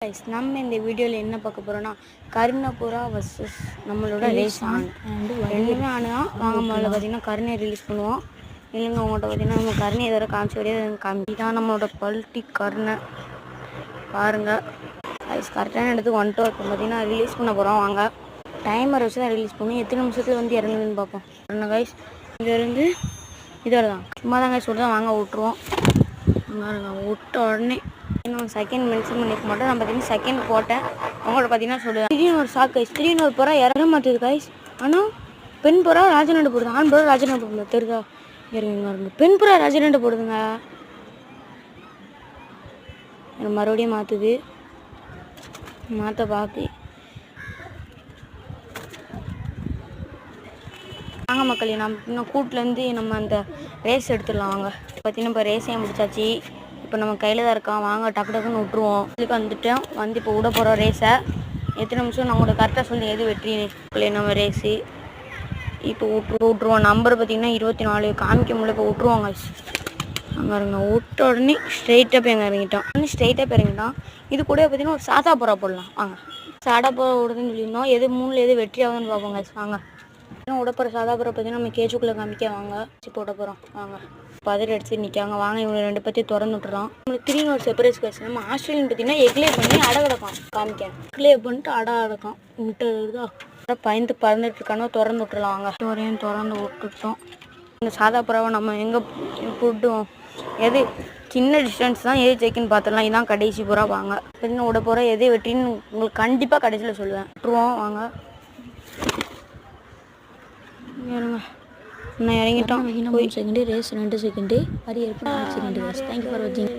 Guys நம்ம இந்த வீடியோவில் என்ன பார்க்க போகிறோன்னா கருணப்புறா வர்சஸ் நம்மளோட ரேஸ் ஆன் ரெண்டுமே ஆனால் வாங்க முதல்ல பார்த்தீங்கன்னா கருணை ரிலீஸ் பண்ணுவோம். இல்லைங்க உங்கள்கிட்ட பார்த்தீங்கன்னா நம்ம கருணை எதோ காமிச்சு வரையே காமி தான் நம்மளோட பல்ட்டி கருணை பாருங்கள் கைஸ். கரெக்டான இடத்துக்கு வந்துட்டு இப்போ பார்த்தீங்கன்னா ரிலீஸ் பண்ண போகிறோம். வாங்க டைமர் வச்சு தான் ரிலீஸ் பண்ணுவோம். எத்தனை நிமிஷத்தில் வந்து இறங்குதுன்னு பார்ப்போம். கருணை கைஸ் இங்கேருந்து இதோட தான் சும்மா தான் கைஸ் தான் வாங்க விட்டுருவோம். அங்கே விட்ட உடனே இன்னும் செகண்ட் மென்ஷன் பண்ணிக்க மாட்டோம். நான் பார்த்தீங்கன்னா செகண்ட் போட்டேன். அவங்களோட பார்த்தீங்கன்னா சொல்லுவேன் திடீர்னு ஒரு ஷாக் கைஸ். திடீர்னு ஒரு புறா இறங்க மாட்டேது கைஸ். ஆனால் பெண் புறா ராஜநாடு போடுது, ஆண் புறா ராஜநாடு போடுது. தெரியுதா? இறங்குங்க இருங்க. பெண் புறா ராஜநாடு போடுதுங்க. மறுபடியும் மாற்றுது. மாற்ற பார்த்து வாங்க மக்களே, நம்ம இன்னும் கூட்டிலேருந்து நம்ம அந்த ரேஸ் எடுத்துடலாம். வாங்க பார்த்தீங்கன்னா இப்போ ரேஸையும் முடிச்சாச்சு. இப்போ நம்ம கையில் தான் இருக்கோம். வாங்க டக்கு டக்குன்னு விட்ருவோம். இதுக்கு வந்துட்டோம். வந்து இப்போ விட போகிறோம் ரேஸை. எத்தனை நிமிஷம் நான் உங்களுக்கு கரெக்டாக சொல்லி எது வெற்றி நம்ம ரேஸு இப்போ விட்ருவோம். நம்பர் பார்த்திங்கன்னா 24 காமிக்க முடியல. இப்போ விட்ருவோங்க. அங்கே இருங்க விட்ட உடனே ஸ்ட்ரெயிட்டாக போய் அங்கே இறங்கிட்டோம். ஸ்ட்ரெயிட்டாக போய் இறங்கிட்டோம். இது கூட பார்த்திங்கன்னா ஒரு சாதா புறா போடலாம். வாங்க சாதா புறா விடுதுன்னு சொல்லியிருந்தோம். எது மூணில் எது வெற்றி ஆகுதுன்னு பார்ப்போங்க. வாங்க விட போகிற சாதா புறா பார்த்தீங்கன்னா நம்ம கேஜுக்குள்ளே காமிக்க வாங்க போட போகிறோம். வாங்க பதறி அடிச்சு நிற்காங்க. வாங்க இவங்க ரெண்டு பற்றியும் திறந்து விட்டுறோம். நம்மளுக்கு திடீர்னு ஒரு சர்ப்ரைஸ் கேஸ். நம்ம ஆஸ்திரேலியன் பார்த்தீங்கன்னா எக்லே பண்ணி அடை கிடக்கும் காமிக்க. எக்லே பண்ணிட்டு அடை அடக்கம் முட்டை இருக்குதா பயந்து பறந்துட்டு இருக்கானோ திறந்து விட்டுறலாம். வாங்க வரையும் திறந்து விட்டுட்டோம். இந்த சாதா புறாவை நம்ம எங்கே போட்டுவோம், எது சின்ன டிஸ்டன்ஸ் தான் எது ஜெயிக்குன்னு பார்த்துடலாம். இதான் கடைசி புறா. வாங்க பார்த்தீங்கன்னா விட போகிற எது வெற்றின்னு உங்களுக்கு கண்டிப்பாக கடைசியில் சொல்லுவேன். விட்டுருவோம். வாங்க இறங்க நான் இறங்கிட்டோம். 3 second race 2 second. Hari 4 second. Thank you for வாட்சிங்.